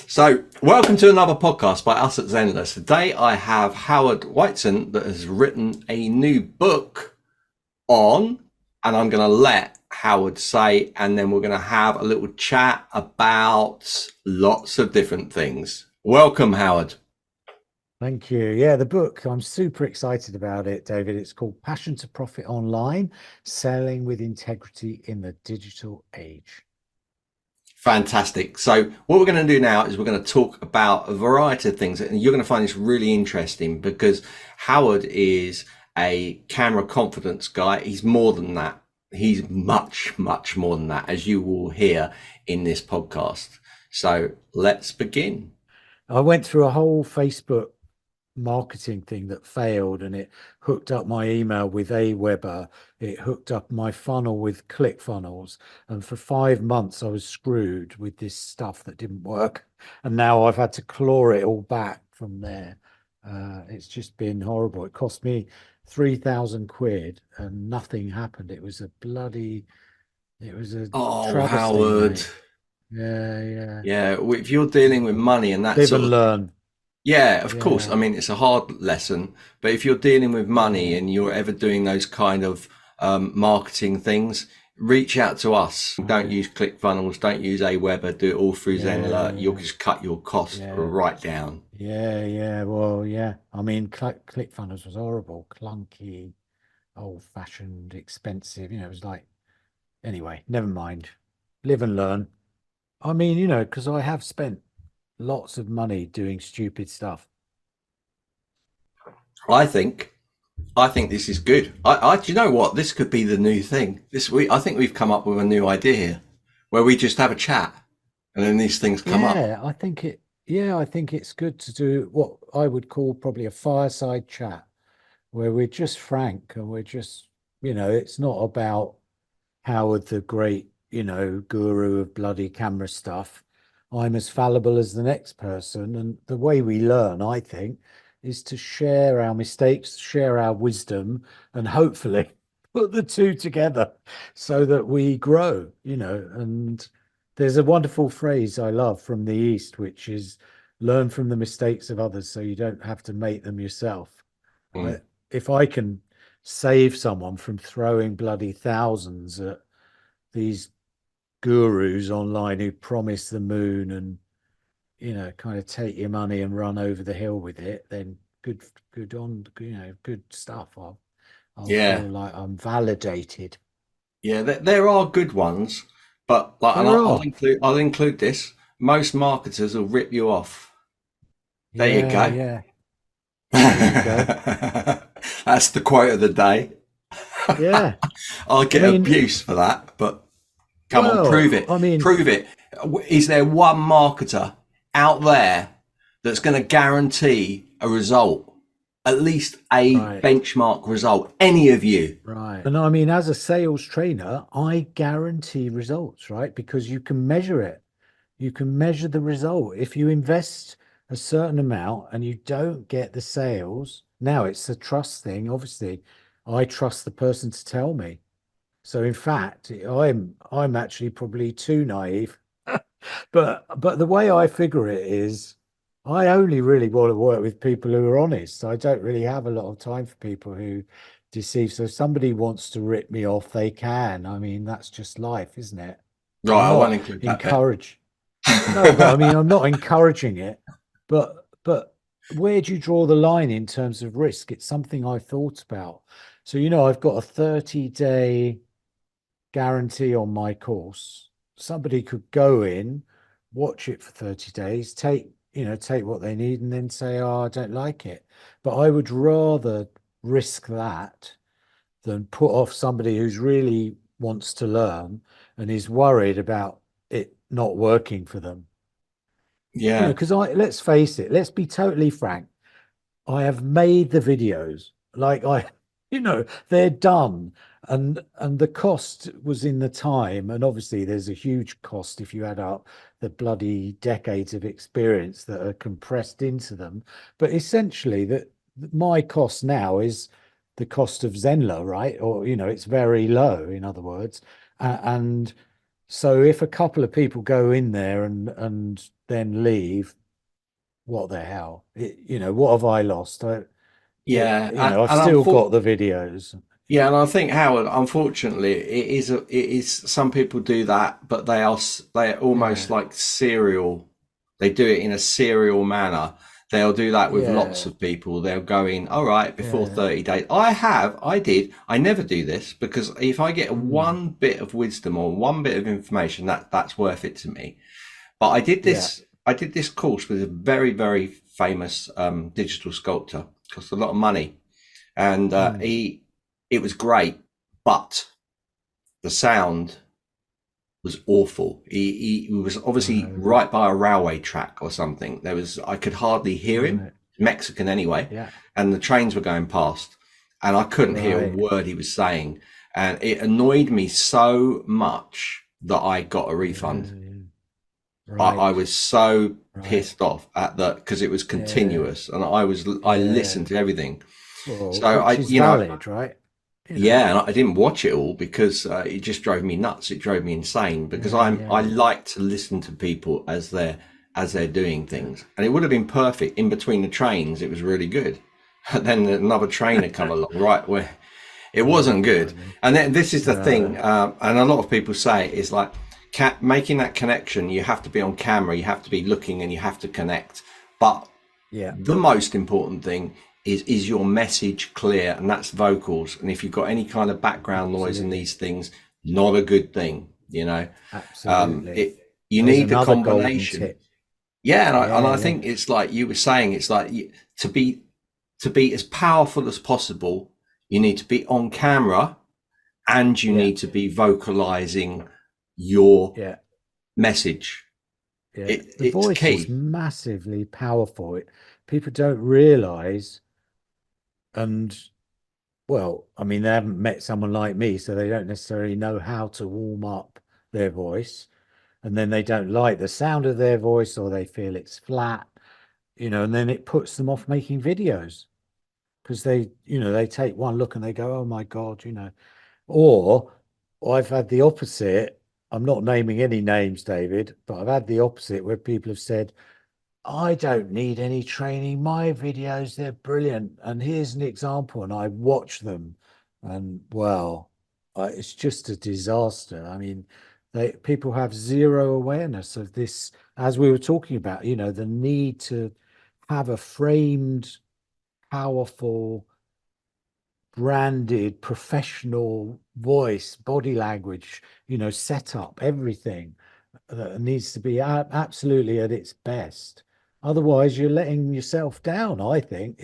So, welcome to another podcast by us at Zenless. Today I have Howard Whiteson that has written a new book on, and I'm going to let Howard say, and then we're going to have a little chat about lots of different things. Welcome, Howard. Thank you. Yeah, the book, I'm super excited about it, David. It's called Passion to Profit Online, Selling with Integrity in the Digital Age. Fantastic. So what we're going to do now is we're going to talk about a variety of things, and you're going to find this really interesting because Howard is a camera confidence guy. He's more than that. He's much, much more than that, as you will hear in this podcast. So let's begin. I went through a whole Facebook marketing thing that failed, and it hooked up my email with Aweber. It hooked up my funnel with ClickFunnels, and for 5 months I was screwed with this stuff that didn't work, and now I've had to claw it all back from there. It's just been horrible. It cost me 3,000 quid and nothing happened. It was a Oh, travesty, Howard. mate. Yeah. Yeah, if you're dealing with money and that Live sort and of, learn. yeah, of course. I Yeah, mean, it's a hard lesson, but if you're dealing with money yeah. and you're ever doing those kind of marketing things, reach out to us. Don't Right. use ClickFunnels, don't use Aweber, do it all through Yeah, Zenler. You'll yeah, just cut your cost yeah, right down. yeah. Well, yeah. I mean, ClickFunnels was horrible, clunky, old-fashioned, expensive. It was like, anyway, never mind. Live and learn. I mean, because I have spent lots of money doing stupid stuff. I think, I think this is good. Do you know what? This could be the new thing this week. I think we've come up with a new idea here where we just have a chat and then these things come up. Yeah, I think it's good to do what I would call probably a fireside chat where we're just frank and we're just, it's not about Howard the great, guru of bloody camera stuff. I'm as fallible as the next person. And the way we learn, I think, is to share our mistakes, share our wisdom, and hopefully put the two together so that we grow, And there's a wonderful phrase I love from the East, which is learn from the mistakes of others so you don't have to make them yourself. I, Mm. if I can save someone from throwing bloody thousands at these gurus online who promise the moon and kind of take your money and run over the hill with it, then good stuff. I'll Yeah. feel like I'm validated. Yeah, there are good ones, but like, and There I'll are. include this. Most marketers will rip you off. There you Yeah, go. yeah. There you go. That's the quote of the day. Yeah. I'll I get mean, abuse for that, but come on, prove well, it. I mean, Prove it. Is there one marketer out there that's going to guarantee a result, at least a right. benchmark result? Any of you? Right. And I mean, as a sales trainer, I guarantee results, right? Because you can measure it. You can measure the result. If you invest a certain amount and you don't get the sales, now it's a trust thing. Obviously, I trust the person to tell me. So in fact, I'm actually probably too naive. But the way I figure it is I only really want to work with people who are honest. I don't really have a lot of time for people who deceive. So if somebody wants to rip me off, they can. I mean, that's just life, isn't it? Right, I'm I won't not include that bit. encouraged. No, but I mean, I'm not encouraging it. But where do you draw the line in terms of risk? It's something I thought about. So, I've got a 30-day guarantee on my course. Somebody could go in, watch it for 30 days, take what they need, and then say, "Oh, I don't like it." But I would rather risk that than put off somebody who's really wants to learn and is worried about it not working for them. Yeah. Because let's face it, let's be totally frank. I have made the videos like they're done, and the cost was in the time, and obviously there's a huge cost if you add up the bloody decades of experience that are compressed into them. But essentially that my cost now is the cost of Zenler, right? Or it's very low, in other words. And So if a couple of people go in there and then leave, what the hell? What have I lost? Yeah, I've and still got the videos. yeah, and I think Howard, unfortunately, it is some people do that, but they are almost Yeah, like serial. They do it in a serial manner. They'll do that with lots yeah, of people. They'll go in, all right, before yeah. 30 days. I did. I never do this because if I get Mm, one bit of wisdom or one bit of information, that's worth it to me. But yeah. I did this course with a very, very famous digital sculptor. Cost a lot of money, and Mm, it was great, but the sound was awful. He was obviously really? right by a railway track or something. I could hardly hear him, Right. Mexican anyway, Yeah. and the trains were going past, and I couldn't hear a Right. word he was saying, and it annoyed me so much that I got a refund. Yeah. I Right. was so Right. pissed off at that because it was Yeah. continuous, and I Yeah. listened to everything. Well, So which is valid, right? You know. yeah, and I didn't watch it all because it just drove me nuts. It drove me insane because Yeah. I Yeah. like to listen to people as they're doing Yeah. things, and it would have been perfect in between the trains. It was really good. But then another train had come along, right where it Oh, wasn't good. blimey. And then this is the thing, No. and a lot of people say is like making that connection. You have to be on camera, you have to be looking, and you have to connect. But Yeah. the most important thing is your message clear, and that's vocals. And if you've got any kind of background noise in Absolutely. these things, not a good thing, you know. Absolutely. It you There's need the another golden combination. tip. Yeah, and Yeah. I Yeah. think it's like you were saying, it's like to be as powerful as possible, you need to be on camera and you Yeah. need to be vocalizing your Yeah. message. Yeah. The It's voice is key. massively powerful. People don't realize, and well, I mean, they haven't met someone like me, so they don't necessarily know how to warm up their voice. And then they don't like the sound of their voice or they feel it's flat, and then it puts them off making videos because they take one look and they go, oh my God, Or I've had the opposite. I'm not naming any names, David, but I've had the opposite where people have said, I don't need any training. My videos, they're brilliant. And here's an example. And I watch them. And well, it's just a disaster. I mean, people have zero awareness of this, as we were talking about, the need to have a framed, powerful, branded, professional voice, body language, setup, everything that needs to be absolutely at its best. Otherwise, you're letting yourself down, I think.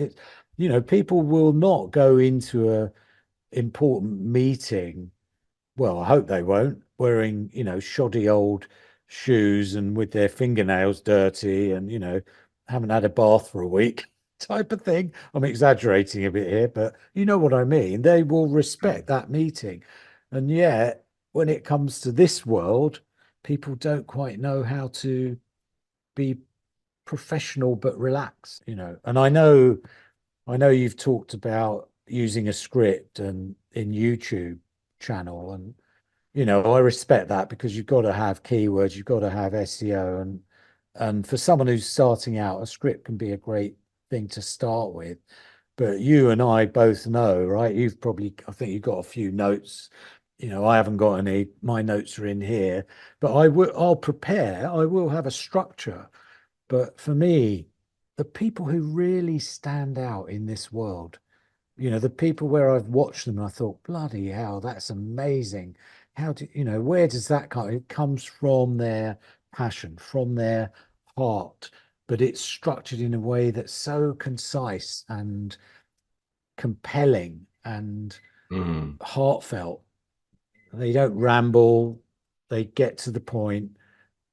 People will not go into a important meeting, well, I hope they won't, wearing, shoddy old shoes and with their fingernails dirty and, haven't had a bath for a week type of thing. I'm exaggerating a bit here, but you know what I mean. They will respect that meeting. And yet, when it comes to this world, people don't quite know how to be professional but relaxed, And I know you've talked about using a script and in YouTube channel and I respect that because you've got to have keywords, you've got to have SEO, and for someone who's starting out, a script can be a great thing to start with. But you and I both know, right? I think you've got a few notes. I haven't got any. My notes are in here, but I'll prepare. I will have a structure. But for me, the people who really stand out in this world, the people where I've watched them and I thought, bloody hell, that's amazing. Where does that come? It comes from their passion, from their heart, but it's structured in a way that's so concise and compelling and Mm, heartfelt. They don't ramble, they get to the point,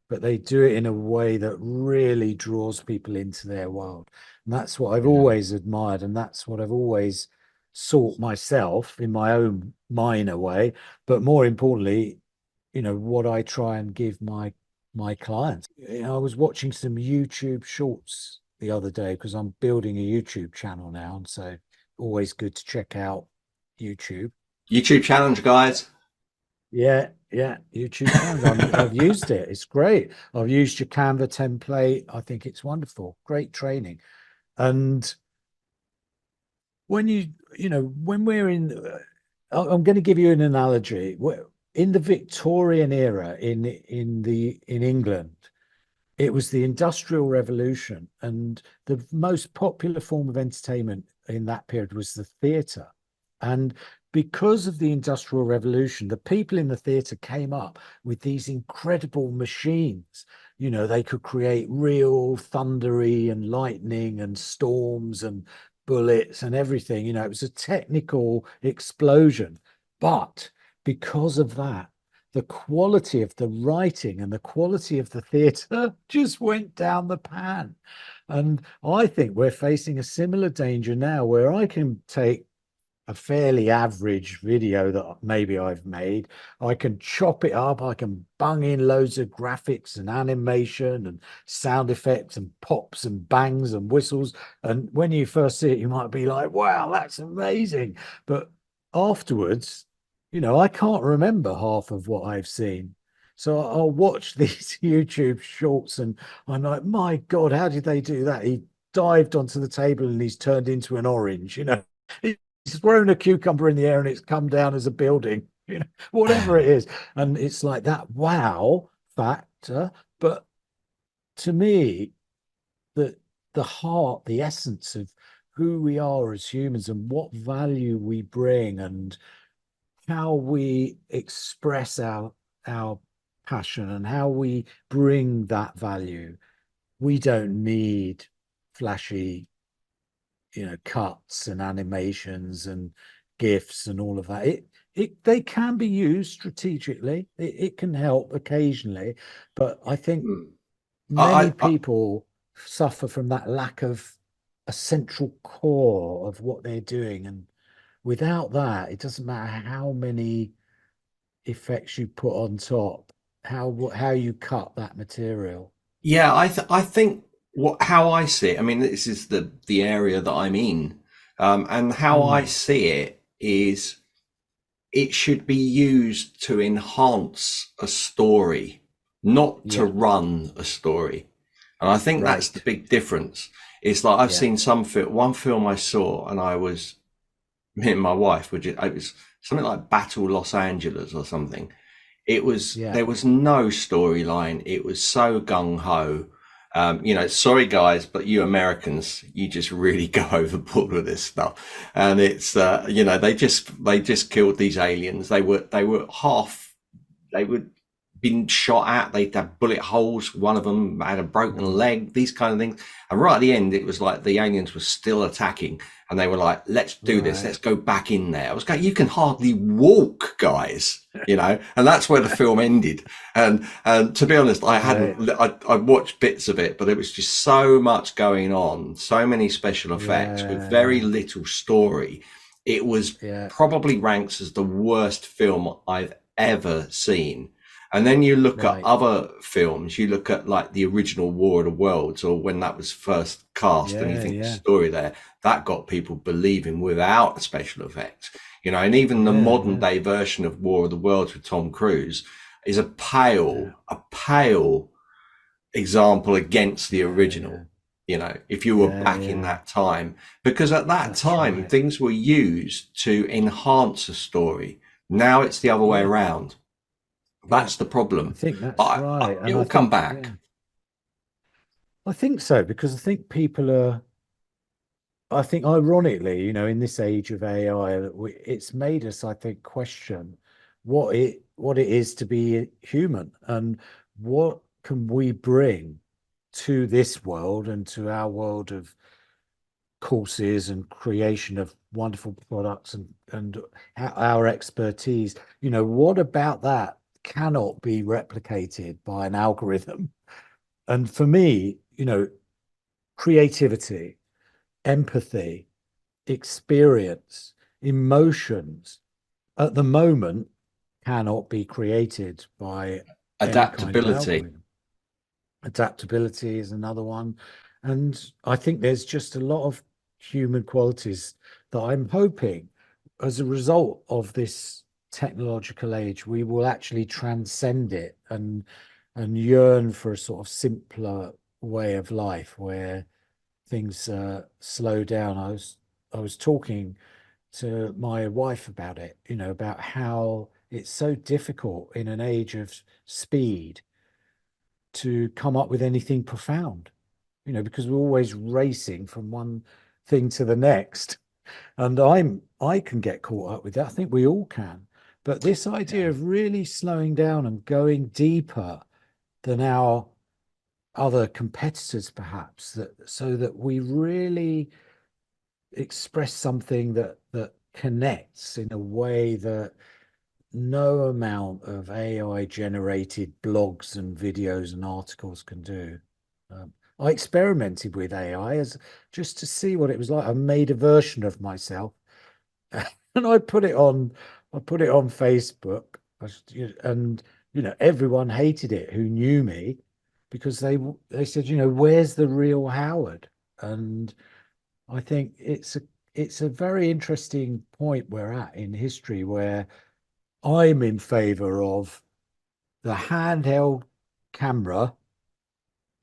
but they do it in a way that really draws people into their world. And that's what I've yeah. always admired, and that's what I've always sought myself in my own minor way. But more importantly, what I try and give my clients. I was watching some YouTube shorts the other day because I'm building a YouTube channel now, and so always good to check out YouTube. YouTube challenge, guys. Yeah, Yeah, YouTube Canva. I've used it. It's great. I've used your Canva template. I think it's wonderful. Great training. And when when we're in, I'm going to give you an analogy. In the Victorian era in England, it was the Industrial Revolution, and the most popular form of entertainment in that period was the theatre. And because of the Industrial Revolution, the people in the theatre came up with these incredible machines. They could create real thundery and lightning and storms and bullets and everything. It was a technical explosion. But because of that, the quality of the writing and the quality of the theatre just went down the pan. And I think we're facing a similar danger now, where I can take a fairly average video that maybe I've made, I can chop it up, I can bung in loads of graphics and animation and sound effects and pops and bangs and whistles. And when you first see it, you might be like, wow, that's amazing. But afterwards, I can't remember half of what I've seen. So I'll watch these YouTube shorts and I'm like, my God, how did they do that? He dived onto the table and he's turned into an orange. He's thrown a cucumber in the air and it's come down as a building, whatever it is. And it's like that wow factor. But to me, the heart, the essence of who we are as humans and what value we bring and how we express our passion and how we bring that value. We don't need flashy, cuts and animations and gifs and all of that. They can be used strategically. It can help occasionally, but I think Mm. many I people suffer from that lack of a central core of what they're doing. And without that, it doesn't matter how many effects you put on top, how you cut that material. Yeah, I think how I see it. I mean, this is the area that I'm in, and how I Mm, see it is it should be used to enhance a story, not to yeah, run a story. And I think that's the right. big difference. It's like I've Yeah, seen one film I saw, and I was me and my wife, it was something like Battle Los Angeles or something. yeah. There was no storyline. It was so gung ho. Sorry guys, but you Americans, you just really go overboard with this stuff. And they just killed these aliens. They were half, they were been shot at. They'd have bullet holes. One of them had a broken Mm, leg, these kind of things. And right at the end, it was like the aliens were still attacking. And they were like, let's do this. right. Let's go back in there. I was going, you can hardly walk, guys, and that's where the film ended. And to be honest, Right. I watched bits of it, but it was just so much going on, so many special effects with very Yeah. little story. It was Yeah. probably ranks as the worst film I've ever seen. And then you look at Right. other films, you look at like the original War of the Worlds or when that was first cast, and you Yeah. think the Yeah. story there, that got people believing without special effects. And even the Yeah. modern Yeah. day version of War of the Worlds with Tom Cruise is Yeah. a pale example against the Yeah. Yeah. original, if you were Yeah. back in Yeah. that time, because at that That's time right. things were used to enhance a story. Now it's the other way Yeah. around. Yeah. That's the I problem. think that's But right. it And I will come think, back. yeah, I think so, because I think people are, I think ironically, in this age of AI, it's made us, I think, question what it is to be human and what can we bring to this world and to our world of courses and creation of wonderful products and our expertise. What about that cannot be replicated by an algorithm? And for me, creativity, empathy, experience, emotions at the moment cannot be created by any kind of Adaptability. algorithm. Adaptability is another one. And I think there's just a lot of human qualities that I'm hoping as a result of this. technological age, we will actually transcend it and yearn for a sort of simpler way of life where things slow down. I was talking to my wife about it, about how it's so difficult in an age of speed to come up with anything profound, because we're always racing from one thing to the next. And I can get caught up with that. I think we all can. But this idea Yeah. of really slowing down and going deeper than our other competitors, perhaps, that so that we really express something that connects in a way that no amount of AI generated blogs and videos and articles can do. I experimented with AI as just to see what it was like. I made a version of myself and I put it on Facebook. And everyone hated it who knew me because they said, where's the real Howard? And I think it's a very interesting point we're at in history where I'm in favor of the handheld camera,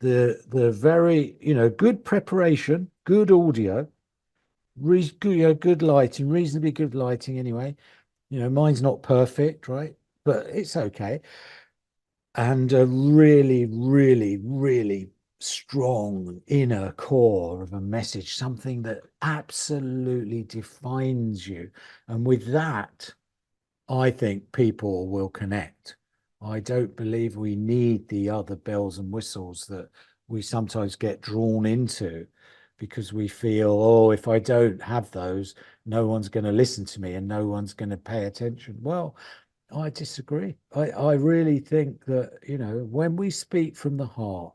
the very, good preparation, good audio, good lighting, reasonably good lighting anyway. Mine's not perfect, right? But it's okay. And a really, really, really strong inner core of a message, something that absolutely defines you. And with that, I think people will connect. I don't believe we need the other bells and whistles that we sometimes get drawn into because we feel, oh, if I don't have those, no one's going to listen to me and no one's going to pay attention. Well, I disagree. I really think that, when we speak from the heart,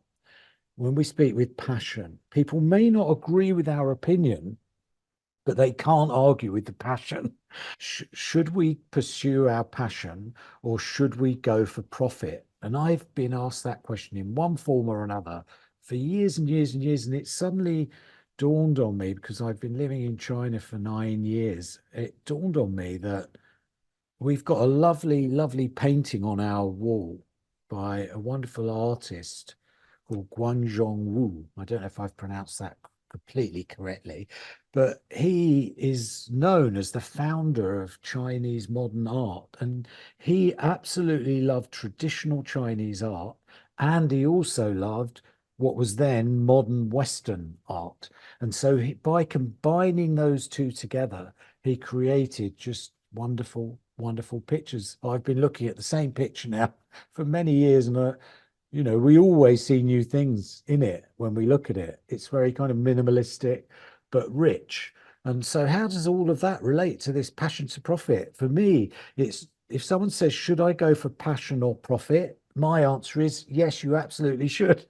when we speak with passion, people may not agree with our opinion, but they can't argue with the passion. Should we pursue our passion or should we go for profit? And I've been asked that question in one form or another for years and years and years. And it suddenly dawned on me because I've been living in China for 9 years. It dawned on me that we've got a lovely, lovely painting on our wall by a wonderful artist called Guanzhong Wu. I don't know if I've pronounced that completely correctly, but he is known as the founder of Chinese modern art. And he absolutely loved traditional Chinese art. And he also loved what was then modern Western art. And so by combining those two together, he created just wonderful, wonderful pictures. I've been looking at the same picture now for many years, and we always see new things in it when we look at it. It's very kind of minimalistic, but rich. And so, how does all of that relate to this passion to profit? For me, it's if someone says, should I go for passion or profit? My answer is yes, you absolutely should.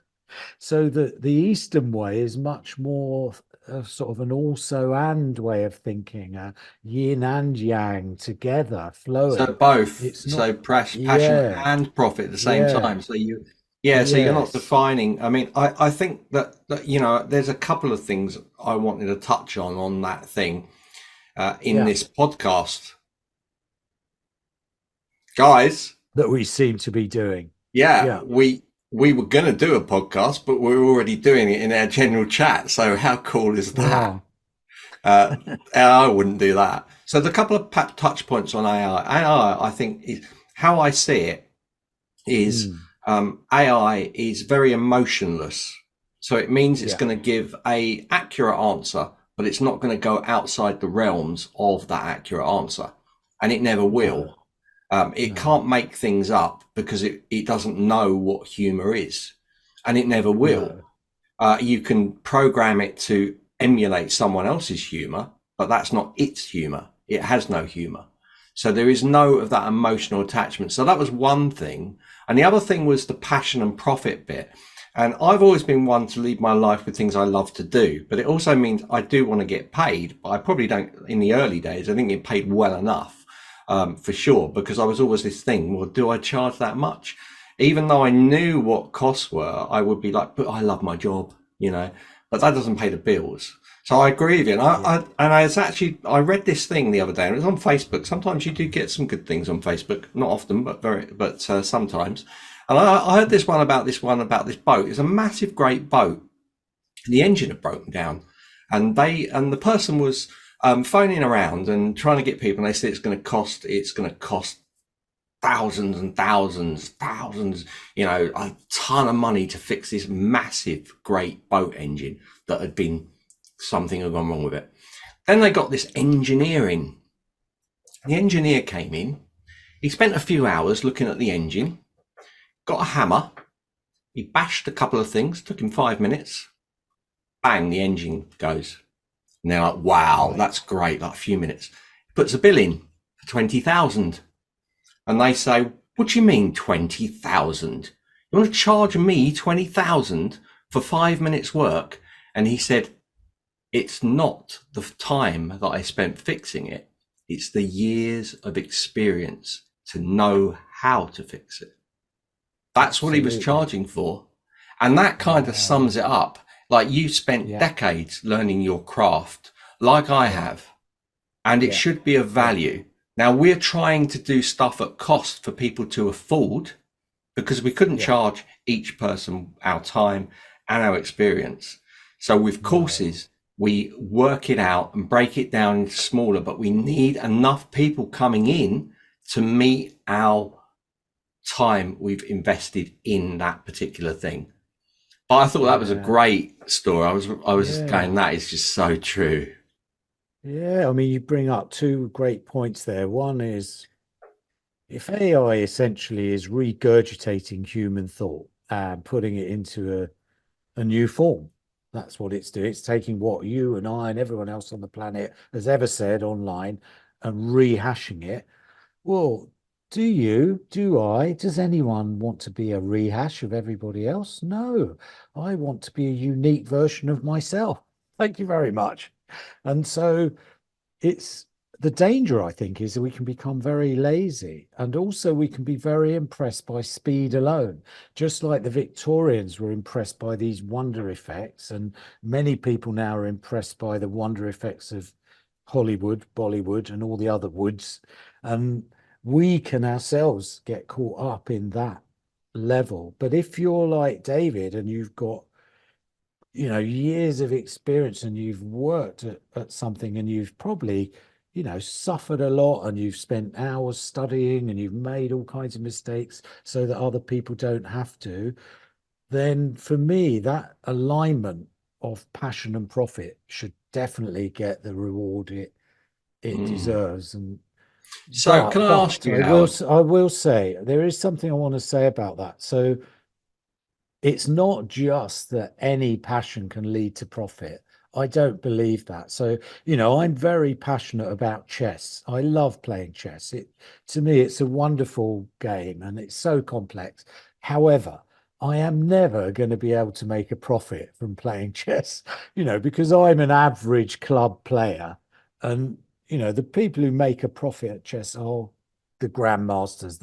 So the Eastern way is much more sort of an also and way of thinking, yin and yang together, So flowing. both, It's not, so passion yeah, and profit at the same yeah, time. So yeah, so you're not yes, defining. I mean, I think that there's a couple of things I wanted to touch on that thing in yeah, this podcast, guys. that we seem to be doing. Yeah, Yeah. we were going to do a podcast, but we're already doing it in our general chat. So how cool is that? Wow. Uh, I wouldn't do that. So the couple of touch points on AI. AI, I think, is how I see it is Mm, AI is very emotionless. So it means it's yeah. going to give a accurate answer, but it's not going to go outside the realms of that accurate answer, and it never No, will. It no, can't make things up because it doesn't know what humor is, and it never will. no, You can program it to emulate someone else's humor, but that's not its humor. It has no humor. So there is no of that emotional attachment. So that was one thing. And the other thing was the passion and profit bit. And I've always been one to lead my life with things I love to do, but it also means I do want to get paid, but I probably don't in the early days. I didn't get paid well enough, for sure, because I was always this thing, well, do I charge that much? Even though I knew what costs were, I would be like, but I love my job. you know, but that doesn't pay the bills. So I agree with you. And I read this thing the other day, and it was on Facebook. Sometimes you do get some good things on Facebook, not often, but sometimes. And I heard this one about this boat. It's a massive, great boat. The engine had broken down, and the person was phoning around and trying to get people. And they said it's going to cost thousands and thousands, a ton of money to fix this massive, great boat engine that something had gone wrong with it. Then they got this engineer in. The engineer came in. He spent a few hours looking at the engine, got a hammer. He bashed a couple of things, took him 5 minutes. Bang, the engine goes. And they're like, wow, that's great, like a few minutes. He puts a bill in for 20,000. And they say, what do you mean 20,000? You want to charge me 20,000 for 5 minutes work? And he said, it's not the time that I spent fixing it. It's the years of experience to know how to fix it. That's what he was charging for. And that kind of sums it up. Like, you spent decades learning your craft, like I have, and it should be of value. Now, we're trying to do stuff at cost for people to afford, because we couldn't charge each person our time and our experience. So with courses, we work it out and break it down into smaller, but we need enough people coming in to meet our time we've invested in that particular thing. But I thought that was a great story. I was just going, that is just so true. Yeah, I mean, you bring up two great points there. One is, if AI essentially is regurgitating human thought and putting it into a new form, that's what it's doing. It's taking what you and I and everyone else on the planet has ever said online and rehashing it. Well, does anyone want to be a rehash of everybody else? No, I want to be a unique version of myself. Thank you very much. And so it's the danger, I think, is that we can become very lazy, and also we can be very impressed by speed alone, just like the Victorians were impressed by these wonder effects, and many people now are impressed by the wonder effects of Hollywood, Bollywood, and all the other woods. And we can ourselves get caught up in that level. But if you're like David and you've got years of experience, and you've worked at something, and you've probably, suffered a lot, and you've spent hours studying, and you've made all kinds of mistakes so that other people don't have to, then for me, that alignment of passion and profit should definitely get the reward it deserves. And So can I ask you, Howard? I will say there is something I want to say about that. So it's not just that any passion can lead to profit. I don't believe that. So, I'm very passionate about chess. I love playing chess. To me, it's a wonderful game, and it's so complex. However, I am never going to be able to make a profit from playing chess, because I'm an average club player. And, the people who make a profit at chess are the grandmasters,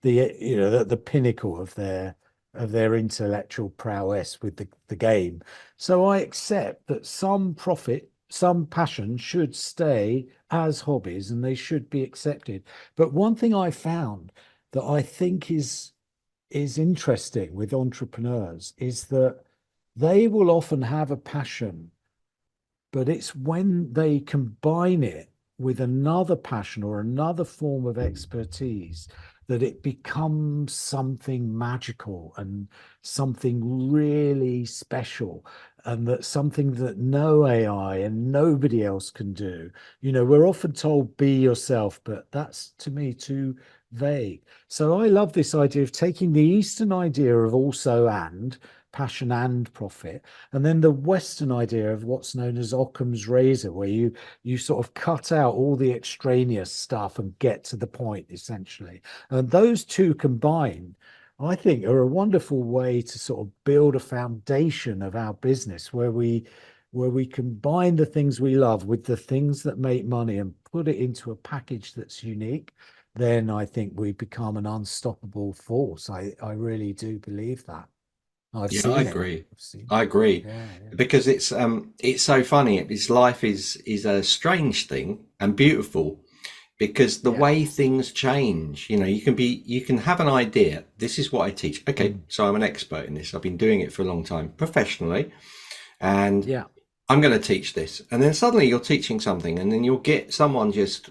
the pinnacle of their intellectual prowess with the game. So I accept that some profit, some passion should stay as hobbies, and they should be accepted. But one thing I found that I think is interesting with entrepreneurs is that they will often have a passion, but it's when they combine it with another passion or another form of expertise that it becomes something magical and something really special, and that something that no AI and nobody else can do. We're often told be yourself, but that's, to me, too vague. So I love this idea of taking the Eastern idea of also and passion and profit, and then the Western idea of what's known as Occam's razor, where you sort of cut out all the extraneous stuff and get to the point, essentially. And those two combined, I think, are a wonderful way to sort of build a foundation of our business, where we combine the things we love with the things that make money and put it into a package that's unique. Then I think we become an unstoppable force. I really do believe that. I've Yeah, I seen it. agree. I've seen I agree it. Yeah, because it's so funny. It's life is a strange thing and beautiful because the yeah, way things change, you can have an idea. This is what I teach. yeah, Okay, so I'm an expert in this. I've been doing it for a long time professionally, and yeah, I'm going to teach this. And then suddenly you're teaching something, and then you'll get someone just,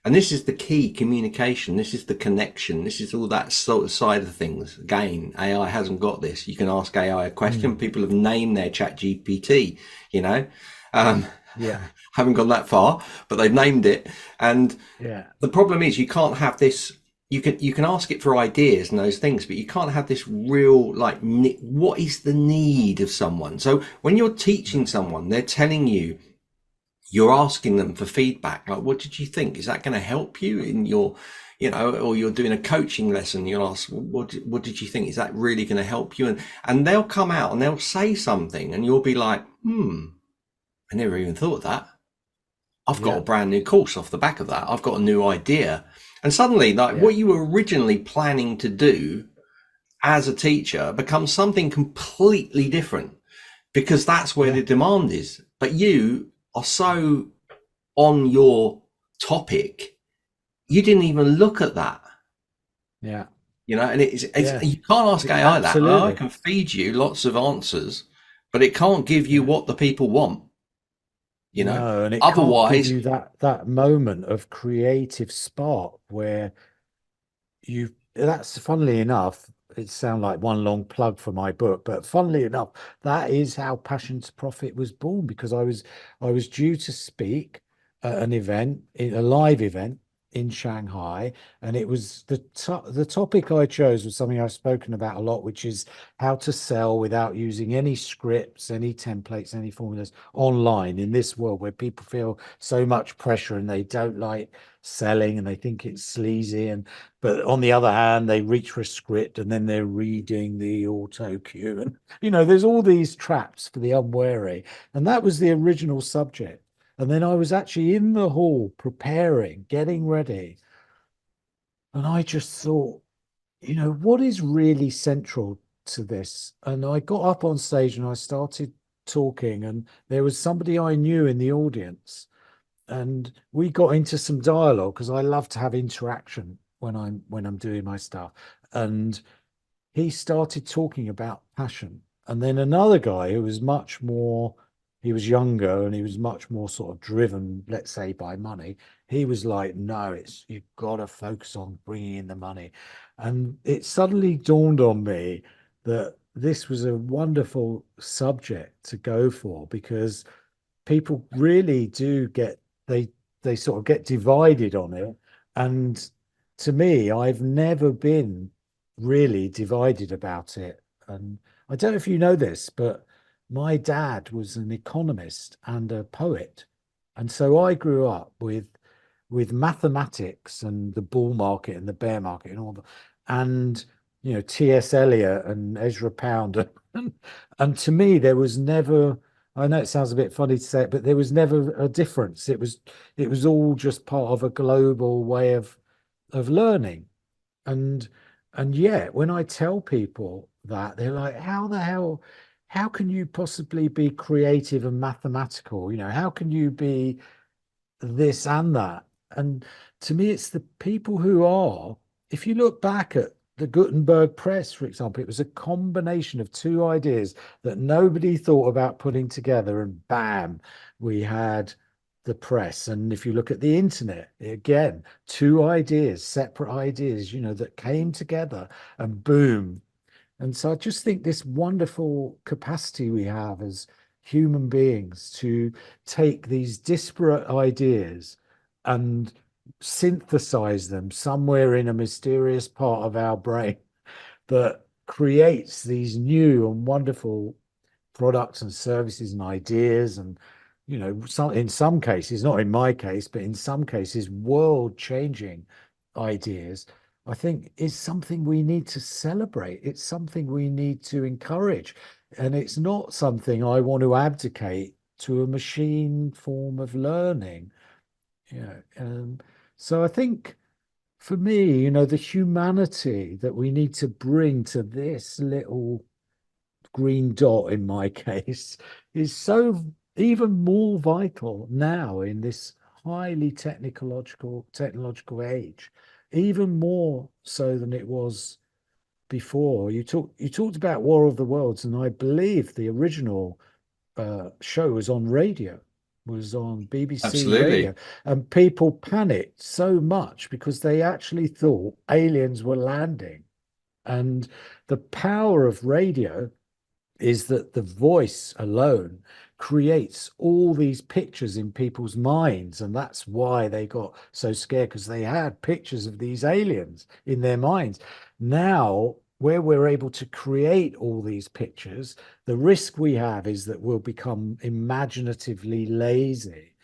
and this is the key communication. This is the connection. This is all that sort of side of things. Again, AI hasn't got this. You can ask AI a question. mm, People have named their chat GPT, you know, um, yeah, haven't gone that far, but they've named it. And yeah, the problem is you can't have this. You can ask it for ideas and those things, but you can't have this real like what is the need of someone. So when you're teaching no, someone, they're telling you, you're asking them for feedback. Like, what did you think? Is that going to help you in your, or you're doing a coaching lesson? You'll ask, well, what did you think? Is that really going to help you? And they'll come out and they'll say something, and you'll be like, I never even thought of that. I've got yeah, a brand new course off the back of that. I've got a new idea. And suddenly, like yeah, what you were originally planning to do as a teacher becomes something completely different because that's where yeah, the demand is. But you are so on your topic, you didn't even look at that. yeah, And it's yeah, you can't ask AI that. I absolutely. can feed you lots of answers, but it can't give you Yeah. what the people want. You know, No, and it can't give otherwise, you that moment of creative spark where that's funnily enough, it sounds like one long plug for my book, but funnily enough, that is how Passion to Profit was born because I was due to speak at an event, in a live event in Shanghai, and it was the topic I chose was something I've spoken about a lot, which is how to sell without using any scripts, any templates, any formulas online in this world where people feel so much pressure and they don't like selling and they think it's sleazy and but on the other hand, they reach for a script and then they're reading the auto cue. And, there's all these traps for the unwary. And that was the original subject. And then I was actually in the hall preparing, getting ready. And I just thought, what is really central to this? And I got up on stage and I started talking, and there was somebody I knew in the audience and we got into some dialogue because I love to have interaction when I'm doing my stuff. And he started talking about passion. And then another guy who was much more, he was younger and he was much more sort of driven, let's say, by money. He was like, no, you've got to focus on bringing in the money. And it suddenly dawned on me that this was a wonderful subject to go for because people really do they they sort of get divided on it. And to me, I've never been really divided about it. And I don't know if you know this, but my dad was an economist and a poet. And so I grew up with mathematics and the bull market and the bear market and all that. And T.S. Eliot and Ezra Pound. And to me, there was never, I know it sounds a bit funny to say it, but there was never a difference. It was all just part of a global way of learning. And and yet when I tell people that, they're like, how the hell, how can you possibly be creative and mathematical? How can you be this and that? And to me, it's the people who are, if you look back at the Gutenberg press, for example, it was a combination of two ideas that nobody thought about putting together, and bam, we had the press. And if you look at the internet, again, two ideas, separate ideas, that came together and boom. And so I just think this wonderful capacity we have as human beings to take these disparate ideas and synthesize them somewhere in a mysterious part of our brain that creates these new and wonderful products and services and ideas and in some cases, not in my case, but in some cases world changing ideas. I think is something we need to celebrate. It's something we need to encourage, and it's not something I want to abdicate to a machine form of learning. you know um, so I think for me, the humanity that we need to bring to this little green dot in my case is so even more vital now in this highly technological age, even more so than it was before. You talked about War of the Worlds, and I believe the original show was on radio, was on BBC radio, Absolutely. and people panicked so much because they actually thought aliens were landing. And the power of radio is that the voice alone creates all these pictures in people's minds. And that's why they got so scared, because they had pictures of these aliens in their minds. Now, where we're able to create all these pictures, the risk we have is that we'll become imaginatively lazy,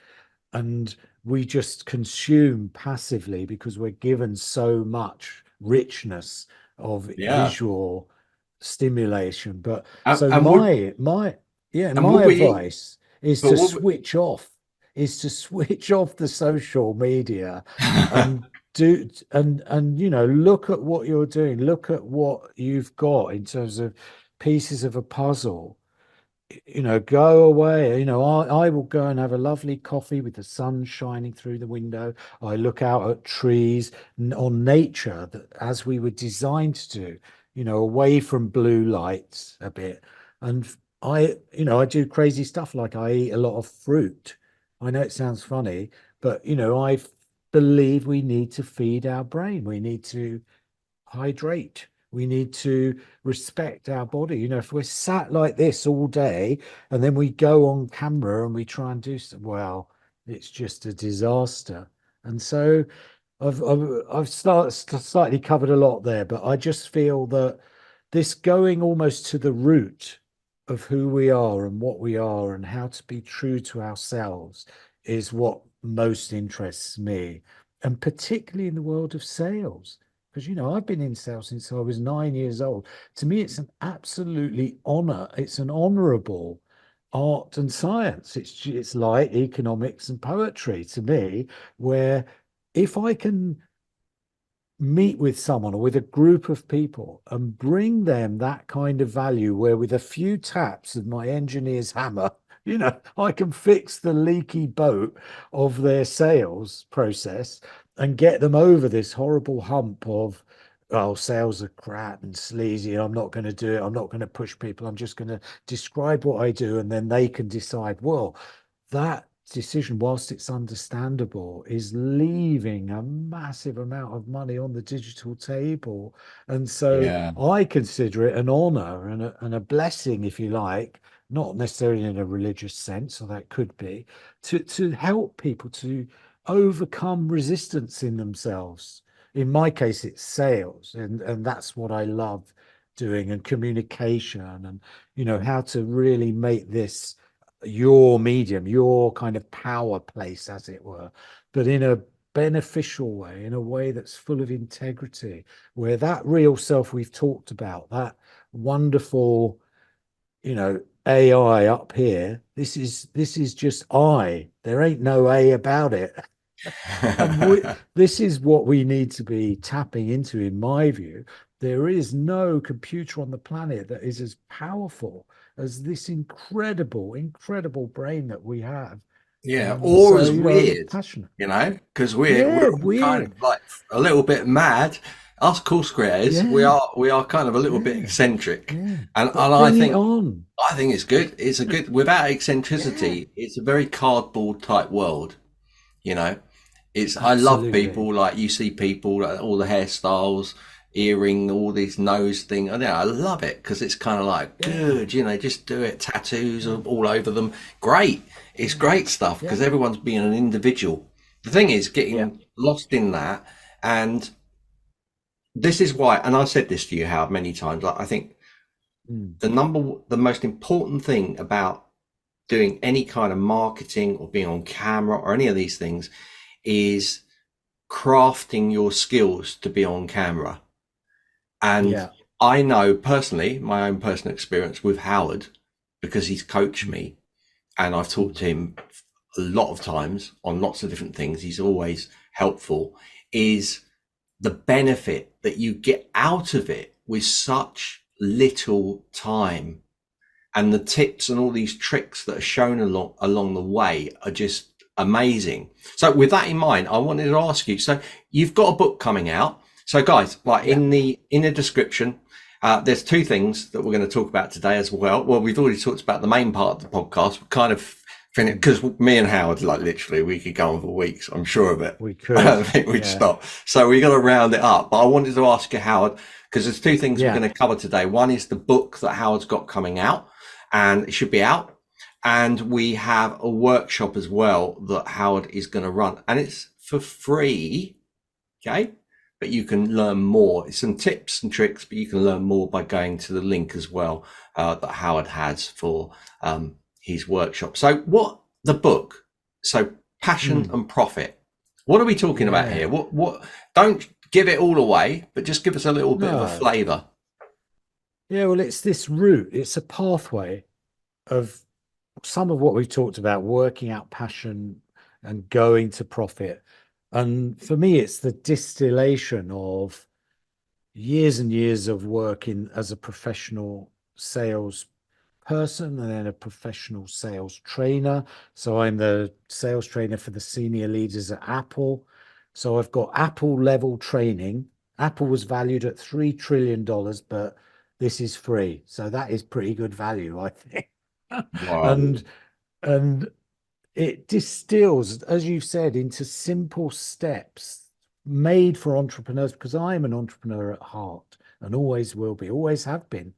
and we just consume passively because we're given so much richness of Yeah. visual stimulation. But And, so and would and my would we? advice is But to would switch off the social media and do and look at what you're doing, look at what you've got in terms of pieces of a puzzle. Go away. I will go and have a lovely coffee with the sun shining through the window. I look out at trees, on nature, that as we were designed to do, away from blue lights a bit. And I do crazy stuff, like I eat a lot of fruit. I know it sounds funny, but I believe we need to feed our brain. We need to hydrate. We need to respect our body. If we're sat like this all day and then we go on camera and we try and do stuff, well, it's just a disaster. And so I've slightly covered a lot there, but I just feel that this going almost to the root of who we are and what we are and how to be true to ourselves is what most interests me, and particularly in the world of sales. Because I've been in sales since I was 9 years old. To me, it's an absolutely honor. It's an honorable art and science. It's like economics and poetry to me, where if I can meet with someone or with a group of people and bring them that kind of value, where with a few taps of my engineer's hammer, I can fix the leaky boat of their sales process and get them over this horrible hump of, oh, sales are crap and sleazy, and I'm not going to do it. I'm not going to push people. I'm just going to describe what I do, and then they can decide, well, that decision, whilst it's understandable, is leaving a massive amount of money on the digital table. And so Yeah. I consider it an honor and a blessing, if you like, not necessarily in a religious sense, or that could be, to help people to overcome resistance in themselves. In my case, it's sales, and that's what I love doing, and communication, and how to really make this your medium, your kind of power place, as it were, but in a beneficial way, in a way that's full of integrity, where that real self we've talked about, that wonderful, AI up here, this is just I. There ain't no A about it. And this is what we need to be tapping into, in my view. There is no computer on the planet that is as powerful as this incredible brain that we have. Yeah, or So, as I'm weird, passionate. because we're Yeah, all kind weird. of like a little bit mad. Us cool squares, we Yeah, are we are kind of a little bit yeah, eccentric, yeah. and But bring it on. I think it's good. It's a good without Yeah, eccentricity. It's a very cardboard type world, you know. It's I love absolutely. people like you see people like, all the hairstyles, earring, all these nose thing. I love it because it's kind of like Yeah, good, just do it. Tattoos yeah, all over them, great. It's yeah, great stuff because yeah, everyone's being an individual. The thing is yeah. getting lost in that, and this is why. And I've said this to you, Howard, many times. Like, I think Mm, the most important thing about doing any kind of marketing or being on camera or any of these things is crafting your skills to be on camera. And yeah. I know personally, my own personal experience with Howard, because he's coached Mm, me and I've talked mm, to him a lot of times on lots of different things. He's always helpful, is the benefit that you get out of it with such little time. and the tips and all these tricks that are shown along the way are just amazing. So with that in mind, I wanted to ask you, so you've got a book coming out. So guys, like Yeah. in the description, there's two things that we're going to talk about today as well. Well, we've already talked about the main part of the podcast. We kind of finished because me and Howard, like literally, we could go on for weeks. I'm sure of it. We could. I don't think we'd Yeah. stop. So we got to round it up. But I wanted to ask you, Howard, because there's two things we're Yeah. going to cover today. One is the book that Howard's got coming out, and it should be out. And we have a workshop as well that Howard is going to run, and it's for free. Okay. But you can learn more. It's some tips and tricks, but you can learn more by going to the link as well that Howard has for his workshop. So what the book? So Passion and Profit. What are we talking about here? What don't give it all away, but just give us a little bit of a flavor. Yeah, well, it's this route. It's a pathway of some of what we've talked about, working out passion and going to profit. And for me, it's the distillation of years and years of working as a professional sales person and then a professional sales trainer. So I'm the sales trainer for the senior leaders at Apple. So I've got Apple level training. Apple was valued at $3 trillion, but this is free. So that is pretty good value, I think. Wow. And it distills, as you've said, into simple steps made for entrepreneurs, because I'm an entrepreneur at heart and always will be, always have been.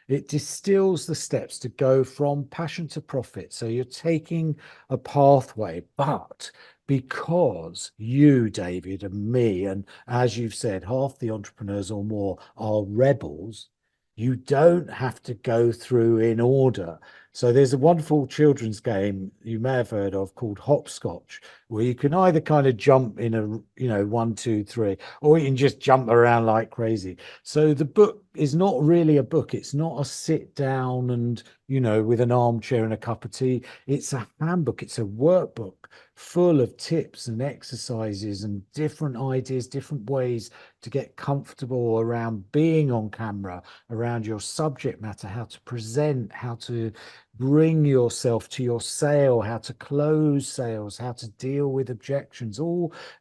It distills the steps to go from passion to profit. So you're taking a pathway, but because you, David, and me, and as you've said, half the entrepreneurs or more are rebels, you don't have to go through in order. So there's a wonderful children's game you may have heard of called hopscotch, where you can either kind of jump in a, 1, 2, 3, or you can just jump around like crazy. So the book is not really a book. It's not a sit down and, with an armchair and a cup of tea. It's a handbook. It's a workbook full of tips and exercises and different ideas, different ways to get comfortable around being on camera, around your subject matter, how to present, how to bring yourself to your sale, how to close sales, how to deal with objections,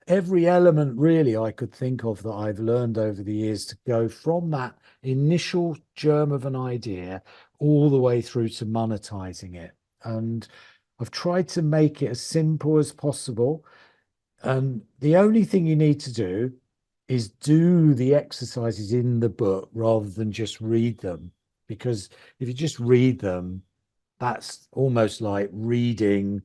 every element really I could think of that I've learned over the years to go from that initial germ of an idea all the way through to monetizing it. And I've tried to make it as simple as possible. And the only thing you need to do is do the exercises in the book rather than just read them. Because if you just read them, that's almost like reading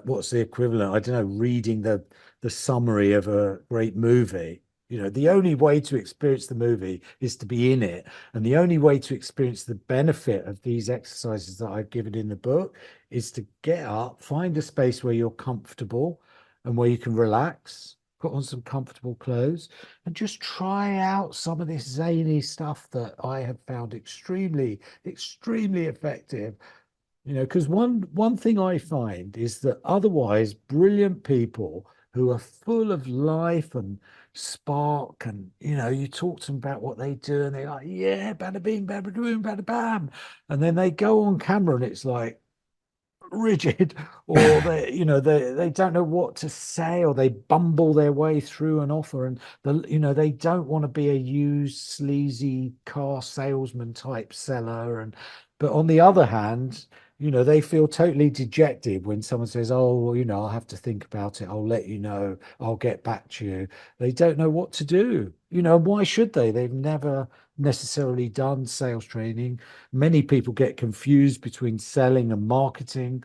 what's the equivalent? I don't know, reading the summary of a great movie. The only way to experience the movie is to be in it. And the only way to experience the benefit of these exercises that I've given in the book is to get up, find a space where you're comfortable and where you can relax, put on some comfortable clothes, and just try out some of this zany stuff that I have found extremely, extremely effective. Because one thing I find is that otherwise brilliant people who are full of life and spark, and you talk to them about what they do, and they're like, yeah, bada bing, bada boom, bada bam, and then they go on camera, and it's like rigid, or they don't know what to say, or they bumble their way through an offer, and they don't want to be a used sleazy car salesman type seller. But on the other hand, they feel totally dejected when someone says, oh, well, I'll have to think about it, I'll let you know, I'll get back to you. They don't know what to do. Why should they? They've never necessarily done sales training. Many people get confused between selling and marketing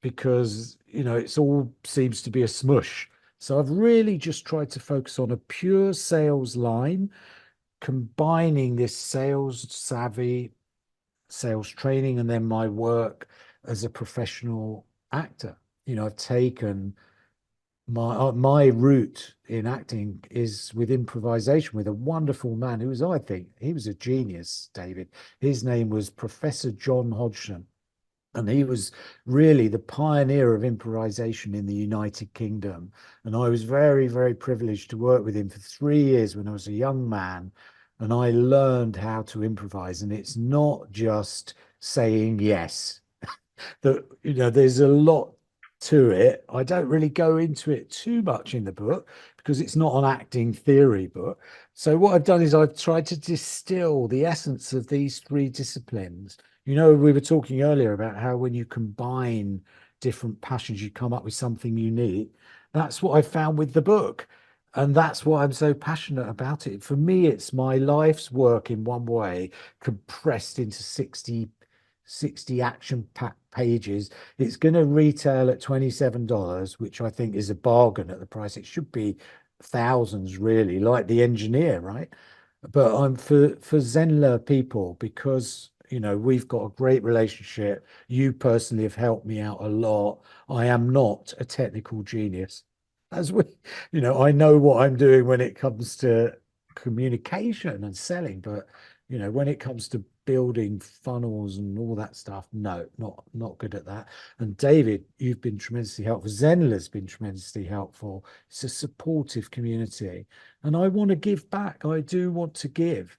because it's all seems to be a smush. So I've really just tried to focus on a pure sales line, combining this sales savvy, sales training, and then my work as a professional actor. I've taken my route in acting is with improvisation with a wonderful man who was, I think, he was a genius, David. His name was Professor John Hodgson. And he was really the pioneer of improvisation in the United Kingdom. And I was very, very privileged to work with him for 3 years when I was a young man. and I learned how to improvise. And it's not just saying yes. That, there's a lot to it. I don't really go into it too much in the book because it's not an acting theory book. So what I've done is I've tried to distill the essence of these three disciplines. We were talking earlier about how when you combine different passions, you come up with something unique. That's what I found with the book. And that's why I'm so passionate about it. For me, it's my life's work in one way, compressed into 60 action-packed pages. It's going to retail at $27, which I think is a bargain at the price. It should be thousands, really, like The Engineer, right? But I'm for Zenler people because we've got a great relationship. You personally have helped me out a lot. I am not a technical genius, as I know what I'm doing when it comes to communication and selling, but when it comes to building funnels and all that stuff, no, not good at that. And David, you've been tremendously helpful. Zenler's been tremendously helpful. It's a supportive community, and I want to give back. I do want to give.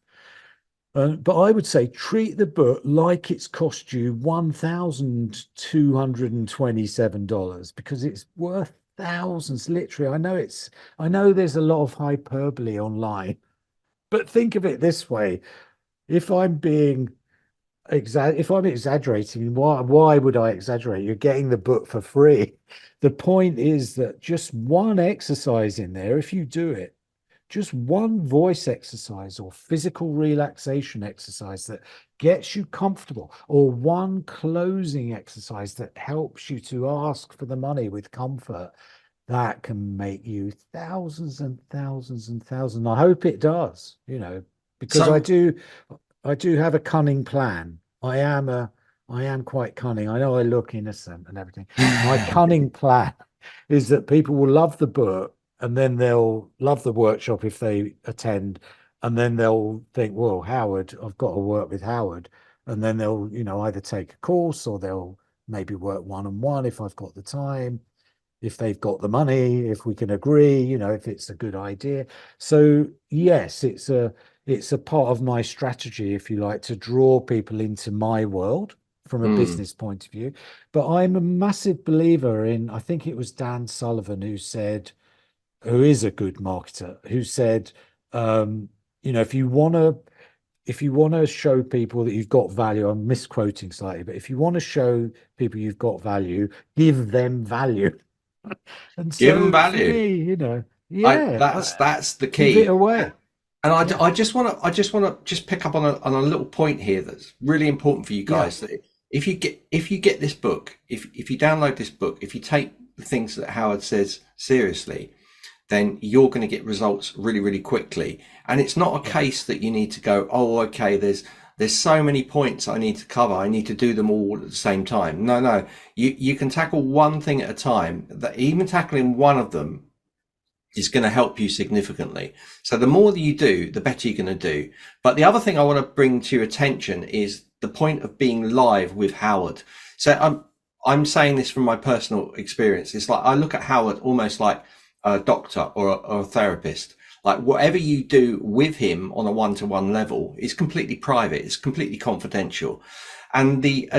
But I would say treat the book like it's cost you $1,227 because it's worth thousands, literally. I know there's a lot of hyperbole online, but think of it this way. If I'm exaggerating, why would I exaggerate? You're getting the book for free. The point is that just one exercise in there, if you do it, just one voice exercise or physical relaxation exercise that gets you comfortable, or one closing exercise that helps you to ask for the money with comfort, that can make you thousands and thousands and thousands. I hope it does, because So I do have a cunning plan. I am quite cunning. I know I look innocent and everything. My cunning plan is that people will love the book and then they'll love the workshop if they attend, and then they'll think, well, Howard, I've got to work with Howard. And then they'll, either take a course or they'll maybe work one-on-one if I've got the time, if they've got the money, if we can agree, if it's a good idea. So yes, it's a part of my strategy, if you like, to draw people into my world from a mm, business point of view. But I'm a massive believer in, I think it was Dan Sullivan who is a good marketer, who said, if you want to show people that you've got value, I'm misquoting slightly, but if you want to show people you've got value, give them value. And give them so for value. me, I yeah, that's the give it key. away. And Yeah, I just want to just pick up on a little point here that's really important for you yeah, guys. That if you get this book, if you download this book, if you take the things that Howard says seriously, then you're going to get results really, really quickly. And it's not a yeah. case that you need to go, oh, okay, there's so many points I need to cover. I need to do them all at the same time. No. You can tackle one thing at a time. That even tackling one of them is going to help you significantly. So the more that you do, the better you're going to do. But the other thing I want to bring to your attention is the point of being live with Howard. So I'm saying this from my personal experience. It's like I look at Howard almost like a doctor or a therapist. Like whatever you do with him on a one-to-one level is completely private. It's completely confidential. And the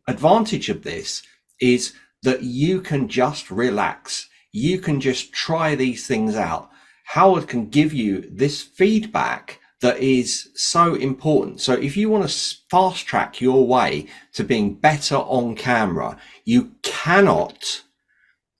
advantage of this is that you can just relax. You can just try these things out. Howard can give you this feedback that is so important. So if you want to fast track your way to being better on camera, you cannot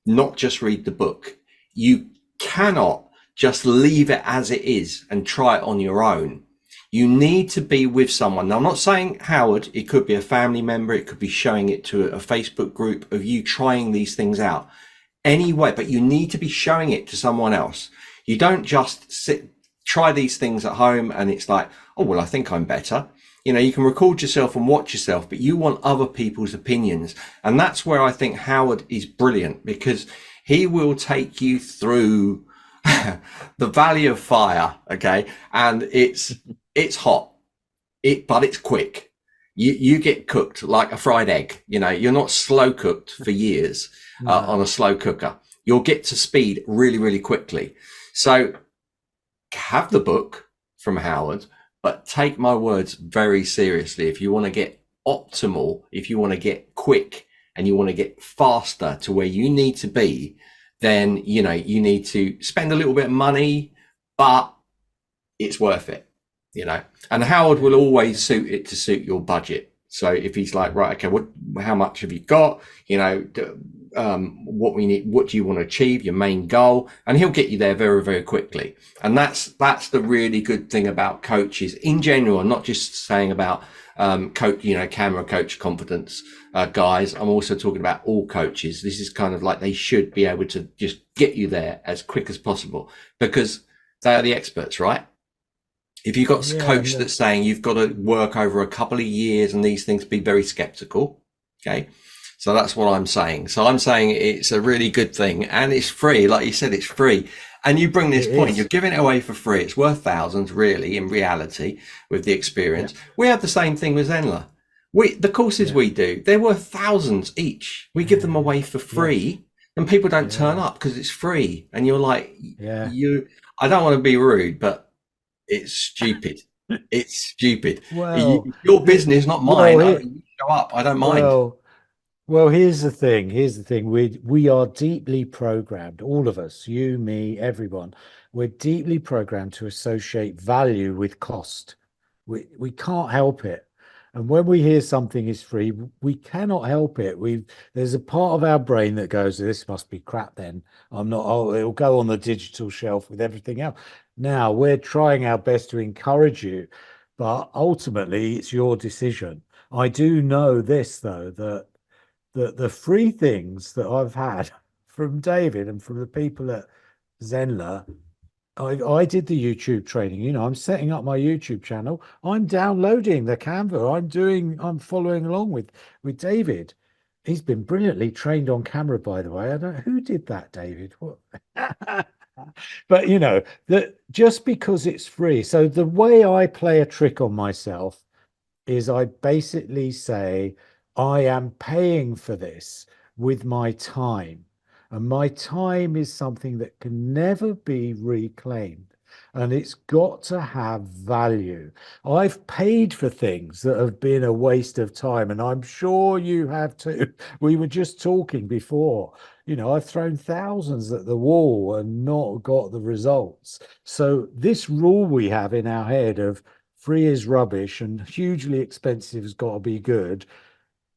not just read the book. You cannot just leave it as it is and try it on your own. You need to be with someone. Now, I'm not saying Howard, it could be a family member. It could be showing it to a Facebook group of you trying these things out anyway, but you need to be showing it to someone else. You don't just try these things at home and it's like, oh, well, I think I'm better. You can record yourself and watch yourself, but you want other people's opinions. And that's where I think Howard is brilliant, because he will take you through the valley of fire. Okay. And it's hot, but it's quick. You get cooked like a fried egg. You're not slow cooked for years on No, a slow cooker. You'll get to speed really, really quickly. So have the book, from Howard, but take my words very seriously. If you want to get optimal, if you want to get quick and you want to get faster to where you need to be, then, you know, you need to spend a little bit of money, but it's worth it, you know. And Howard will always suit it to suit your budget. So if he's like, right, okay, how much have you got? You know, what we need, what do you want to achieve, your main goal, and he'll get you there very, very quickly. And that's the really good thing about coaches in general, and not just saying about coach, you know, camera coach confidence guys. I'm also talking about all coaches. This is kind of like they should be able to just get you there as quick as possible because they are the experts, right? If you've got a Yeah, coach look, that's saying you've got to work over a couple of years and these things, be very skeptical. Okay. So that's what I'm saying. So I'm saying it's a really good thing and it's free. Like you said, it's free. And you bring this it point, you're is. giving it away for free. It's worth thousands really in reality with the Yeah, experience. We have the same thing with Zenler. The courses yeah, we do, they're worth thousands each. We give them yeah, away for yeah, free and people don't turn yeah, up because it's free. And you're like, yeah. I don't want to be rude, but it's stupid. It's stupid. Well, Your the business, not well, mine. I it mean, you show up. I don't mind. well, Well, here's the thing. Here's the thing. We are deeply programmed, all of us, you, me, everyone. We're deeply programmed to associate value with cost. We can't help it. And when we hear something is free, we cannot help it. There's a part of our brain that goes, this must be crap then. I'm not, oh, it'll go on the digital shelf with everything else. Now we're trying our best to encourage you, but ultimately it's your decision. I do know this though, that the free things that I've had from David and from the people at Zenler, I did the YouTube training. You know, I'm setting up my YouTube channel. I'm downloading the Canva. I'm following along with David. He's been brilliantly trained on camera, by the way. I don't who did that, David. What? But you know, that just because it's free. So the way I play a trick on myself is I basically say, I am paying for this with my time. And my time is something that can never be reclaimed. And it's got to have value. I've paid for things that have been a waste of time, and I'm sure you have too. We were just talking before. You know, I've thrown thousands at the wall and not got the results. So, this rule we have in our head of free is rubbish and hugely expensive has got to be good,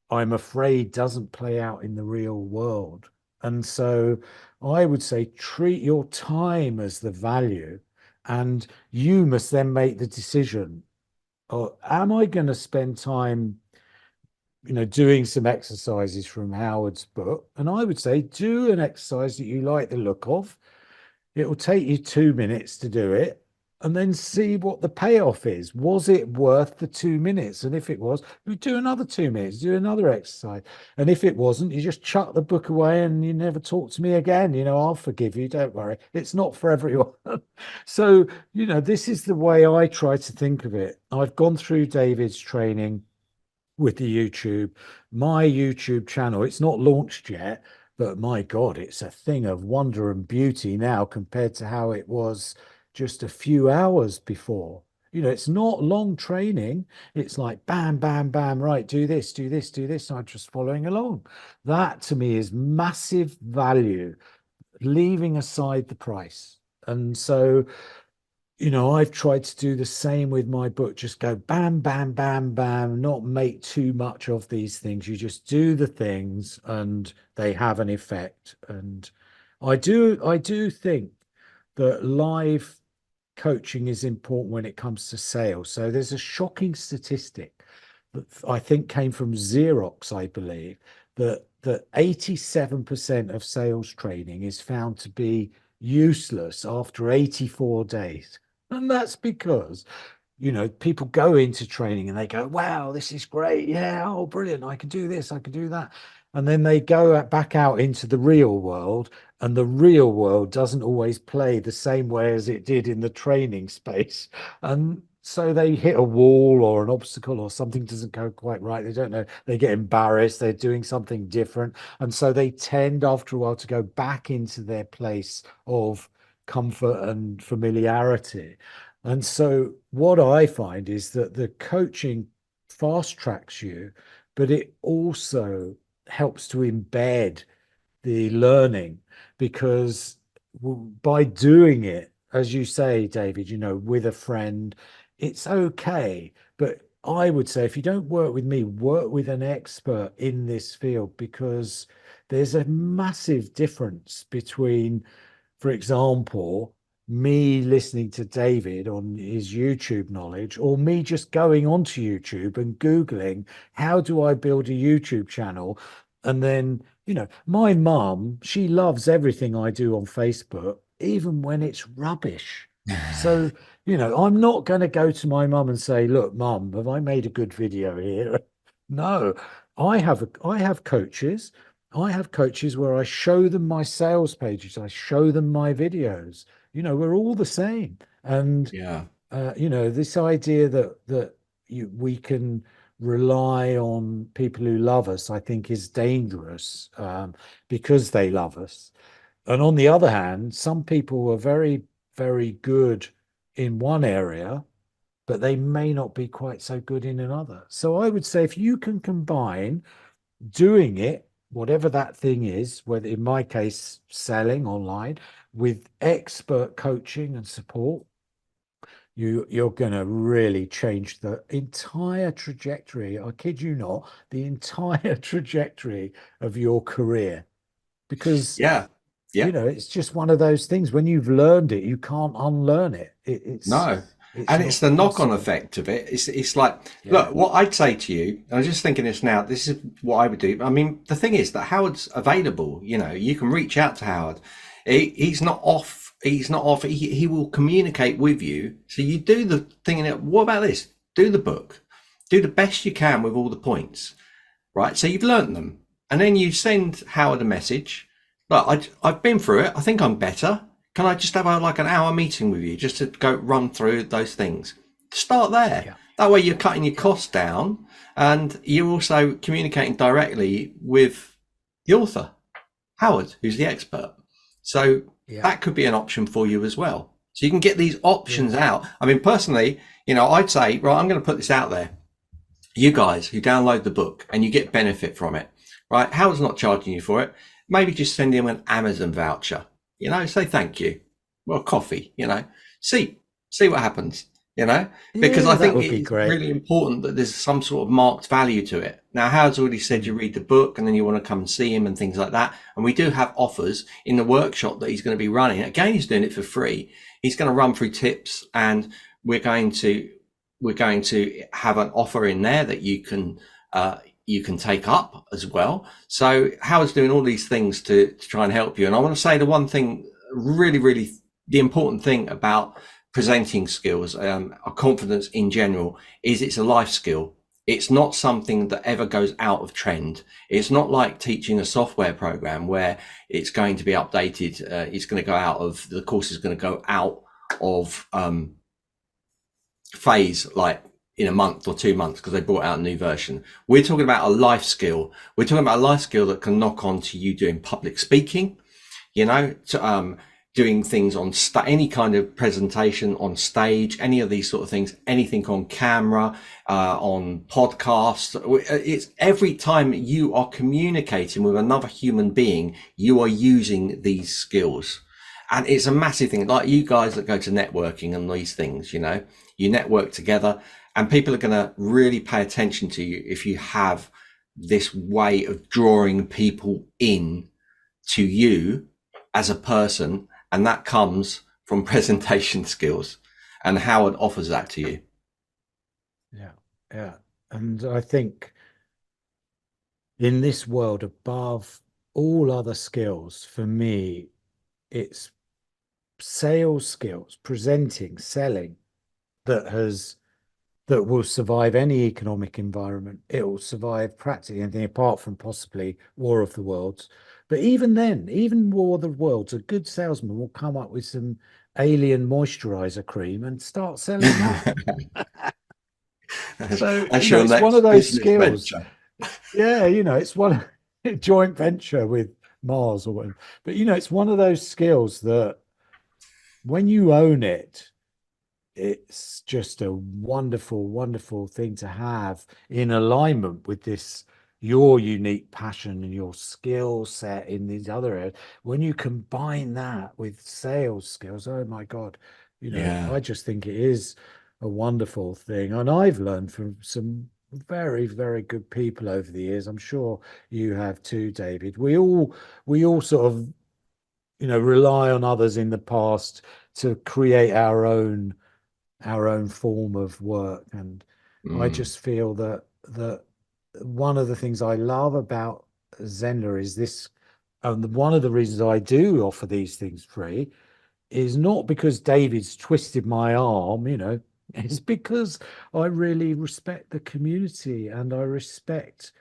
I'm afraid doesn't play out in the real world. And so I would say treat your time as the value, and you must then make the decision. Oh, am I going to spend time, doing some exercises from Howard's book? And I would say do an exercise that you like the look of. It will take you 2 minutes to do it and then see what the payoff is. Was it worth the 2 minutes? And if it was, you do another 2 minutes, do another exercise. And if it wasn't, you just chuck the book away and you never talk to me again. You know, I'll forgive you. Don't worry. It's not for everyone. So, this is the way I try to think of it. I've gone through David's training with the YouTube, my YouTube channel. It's not launched yet, but my God, it's a thing of wonder and beauty now compared to how it was just a few hours before. It's not long training. It's like bam, bam, bam, right, do this, do this, do this. I'm just following along. That to me is massive value, leaving aside the price. And so I've tried to do the same with my book. Just go bam, bam, bam, bam, not make too much of these things. You just do the things and they have an effect. And I do think that live coaching is important when it comes to sales. So there's a shocking statistic that I think came from Xerox, I believe, that 87% of sales training is found to be useless after 84 days. And that's because, people go into training and they go, wow, this is great. Yeah, oh, brilliant. I can do this, I can do that. And then they go back out into the real world, and the real world doesn't always play the same way as it did in the training space. And so they hit a wall or an obstacle or something doesn't go quite right. They don't know. They get embarrassed. They're doing something different. And so they tend, after a while, to go back into their place of comfort and familiarity. And so what I find is that the coaching fast tracks you, but it also helps to embed the learning, because by doing it, as you say, David, with a friend, it's okay. But I would say if you don't work with me, work with an expert in this field, because there's a massive difference between, for example, me listening to David on his YouTube knowledge, or me just going onto YouTube and Googling, how do I build a YouTube channel? And then, my mum, she loves everything I do on Facebook, even when it's rubbish. So, I'm not going to go to my mum and say, look, mum, have I made a good video here? No, I have coaches. I have coaches where I show them my sales pages, I show them my videos. We're all the same. And Yeah. this idea that we can rely on people who love us, I think, is dangerous, because they love us. And on the other hand, some people are very, very good in one area, but they may not be quite so good in another. So I would say if you can combine doing it, whatever that thing is, whether in my case, selling online, with expert coaching and support, you're going to really change the entire trajectory. I kid you not, the entire trajectory of your career, because Yeah. Yeah. it's just one of those things. When you've learned it, you can't unlearn it. No. It's And it's not the knock-on possible. effect of it. It's like, Yeah, look, what I'd say to you, and I'm just thinking this now, this is what I would do. I mean, the thing is that Howard's available, you can reach out to Howard. He's not off. He's not off. He will communicate with you. So you do the thing, and what about this? Do the book. Do the best you can with all the points, right? So you've learnt them. And then you send Howard a message. Look, I've been through it. I think I'm better. Can I just have like an hour meeting with you just to go run through those things? Start there. yeah, That way you're cutting your yeah, costs down and you're also communicating directly with the author, Howard, who's the expert. So yeah, that could be an option for you as well. So you can get these yeah, options out. I mean, personally, I'd say, right, I'm going to put this out there. You guys who download the book and you get benefit from it, right? Howard's not charging you for it. Maybe just send him an Amazon voucher, say thank you. Well, coffee, see what happens, because I yeah. That think would be it's great. really important that there's some sort of marked value to it. Now, Howard's already said you Mm. read the book and then you want to come and see him and things like that. And we do have offers in the workshop that he's going to be running. Again, he's doing it for free. He's going to run through tips and we're going to have an offer in there that you can take up as well. So Howard's doing all these things to try and help you. And I want to say the one thing, really, really, the important thing about presenting skills, or confidence in general, is it's a life skill. It's not something that ever goes out of trend. It's not like teaching a software program where it's going to be updated. It's going to go out of the course is going to go out of phase like in a month or 2 months because they brought out a new version. We're talking about a life skill. We're talking about a life skill that can knock on to you doing public speaking, doing things on any kind of presentation on stage, any of these sort of things, anything on camera, on podcasts. It's every time you are communicating with another human being, you are using these skills. And it's a massive thing. Like you guys that go to networking and these things, you network together and people are going to really pay attention to you if you have this way of drawing people in to you as a person. And that comes from presentation skills, and Howard offers that to you. Yeah, yeah. And I think in this world, above all other skills, for me, it's sales skills, presenting, selling, that will survive any economic environment. It will survive practically anything apart from possibly War of the Worlds. But even then, even War of the Worlds, a good salesman will come up with some alien moisturizer cream and start selling that. So, That's your it's one next of those business skills. venture. Yeah, it's one joint venture with Mars or whatever. But it's one of those skills that when you own it, it's just a wonderful, wonderful thing to have in alignment with this, your unique passion and your skill set in these other areas. When you combine that with sales skills, oh my God, Yeah. I just think it is a wonderful thing. And I've learned from some very, very good people over the years. I'm sure you have too, David. We all sort of, rely on others in the past to create our own form of work. And I Mm. just feel that one of the things I love about Zenler is this, and one of the reasons I do offer these things free is not because David's twisted my arm, it's because I really respect the community and I respect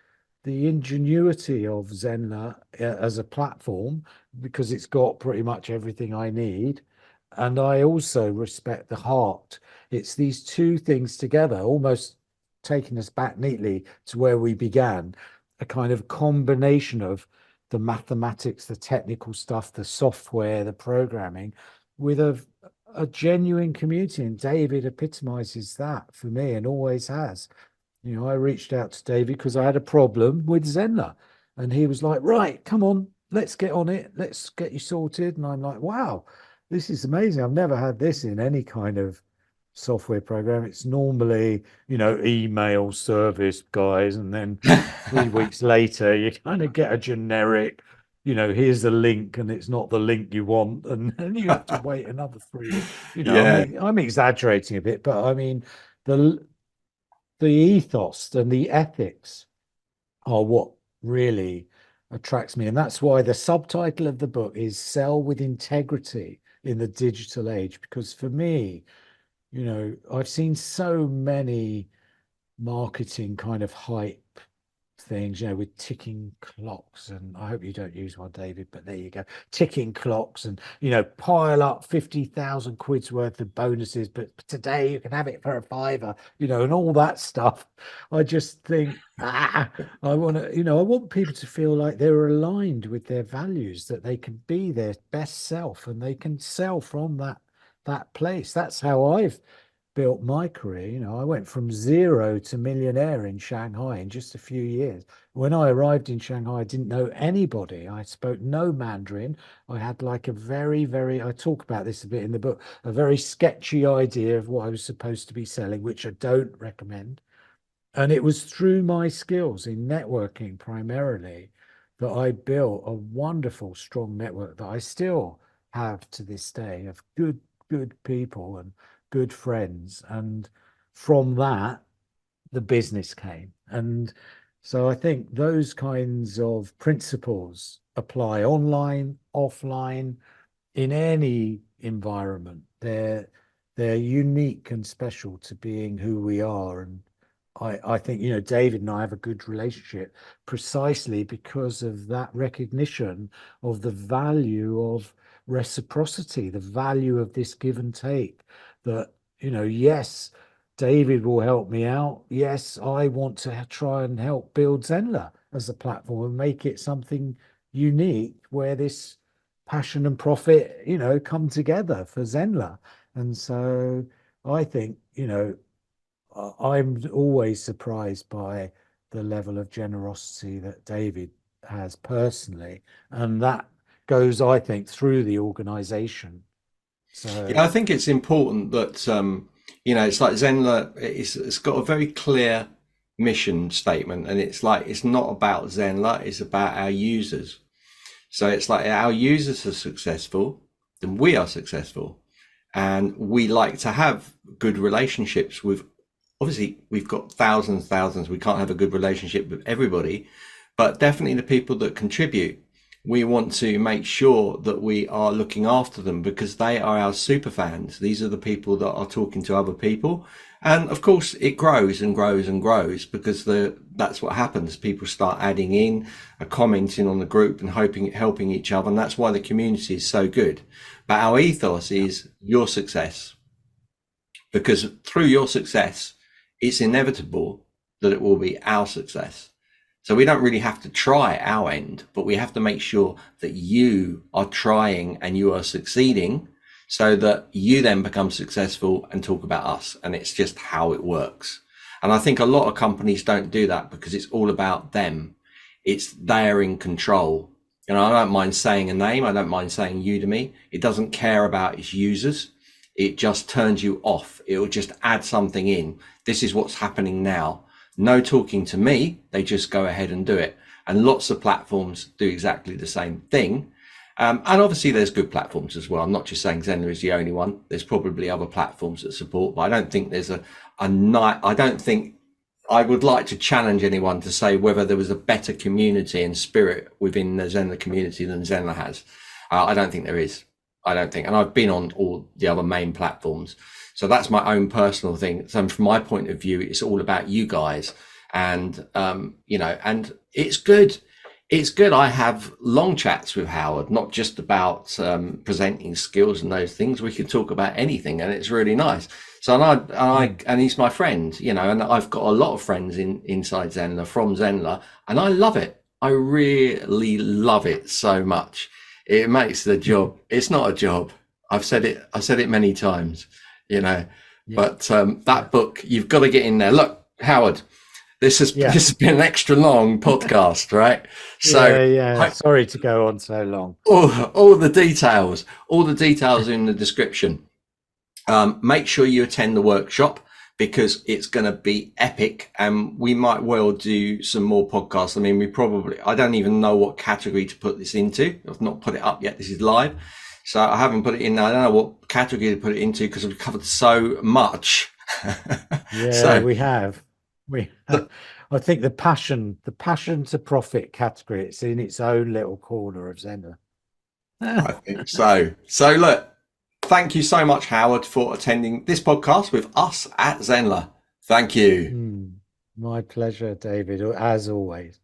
the ingenuity of Zenler as a platform because it's got pretty much everything I need. And I also respect the heart. It's these two things together, almost taking us back neatly to where we began, a kind of combination of the mathematics, the technical stuff, the software, the programming, with a genuine community. And David epitomizes that for me and always has. I reached out to David because I had a problem with Zenler. And he was like, right, come on, let's get on it. Let's get you sorted. And I'm like, wow, this is amazing. I've never had this in any kind of software program. It's normally, email service guys. And then 3 weeks later, you kind of get a generic, here's the link and it's not the link you want. And then you have to wait another 3 weeks. Yeah. I'm exaggerating a bit, but I mean, the the ethos and the ethics are what really attracts me. And that's why the subtitle of the book is Sell with Integrity in the Digital Age. Because for me, I've seen so many marketing kind of hype things, with ticking clocks. And I hope you don't use one, David, but there you go. Ticking clocks and, pile up 50,000 quid's worth of bonuses, but today you can have it for a fiver, and all that stuff. I just think, I want to, I want people to feel like they're aligned with their values, that they can be their best self and they can sell from that place. That's how I've built my career. I went from zero to millionaire in Shanghai in just a few years. When I arrived in Shanghai, I didn't know anybody. I spoke no Mandarin. I had like a very, very, I talk about this a bit in the book, a very sketchy idea of what I was supposed to be selling, which I don't recommend. And it was through my skills in networking primarily that I built a wonderful, strong network that I still have to this day of good, good people and good friends. And from that, the business came. And so I think those kinds of principles apply online, offline, in any environment. They're unique and special to being who we are. And I think, David and I have a good relationship precisely because of that recognition of the value of reciprocity, the value of this give and take. That, yes, David will help me out. Yes, I want to try and help build Zenler as a platform and make it something unique where this passion and profit, come together for Zenler. And so I think, I'm always surprised by the level of generosity that David has personally. And that goes, I think, through the organization. Yeah, So, I think it's important that it's like Zenler. It's got a very clear mission statement, and it's like it's not about Zenler. It's about our users. So it's like our users are successful, then we are successful, and we like to have good relationships with. Obviously, we've got thousands. We can't have a good relationship with everybody, but definitely the people that contribute, we want to make sure that we are looking after them because they are our super fans. These are the people that are talking to other people. And of course, it grows and grows and grows because that's what happens. People start adding in, commenting on the group and helping each other. And that's why the community is so good. But our ethos is your success, because through your success, it's inevitable that it will be our success. So we don't really have to try our end, but we have to make sure that you are trying and you are succeeding so that you then become successful and talk about us. And it's just how it works. And I think a lot of companies don't do that because it's all about them. It's they're in control. You know, I don't mind saying a name. I don't mind saying Udemy. It doesn't care about its users. It just turns you off. It will just add something in. This is what's happening now. No talking to me. They just go ahead and do it. And lots of platforms do exactly the same thing. And obviously there's good platforms as well. I'm not just saying Zenler is the only one. There's probably other platforms that support, but I don't think there's I don't think I would like to challenge anyone to say whether there was a better community and spirit within the Zenler community than Zenler has. I don't think there is. I don't think. And I've been on all the other main platforms. So that's my own personal thing. So from my point of view, it's all about you guys. And, you know, and it's good. It's good. I have long chats with Howard, not just about presenting skills and those things. We can talk about anything, and it's really nice. So and he's my friend, you know, and I've got a lot of friends inside Zenler from Zenler, and I love it. I really love it so much. It makes the job. It's not a job. I've said it many times, you know. Yeah. But that book, you've got to get in there. Look, Howard. This has been an extra long podcast, right? So sorry to go on so long. All the details in the description. Make sure you attend the workshop because it's going to be epic, and we might well do some more podcasts. I mean, I don't even know what category to put this into. I've not put it up yet. This is live. So I haven't put it in. I don't know what category to put it into because we've covered so much. We have. I think the passion to profit category, it's in its own little corner of Zenler. I think so. So look, thank you so much, Howard, for attending this podcast with us at Zenler. Thank you. My pleasure, David, as always.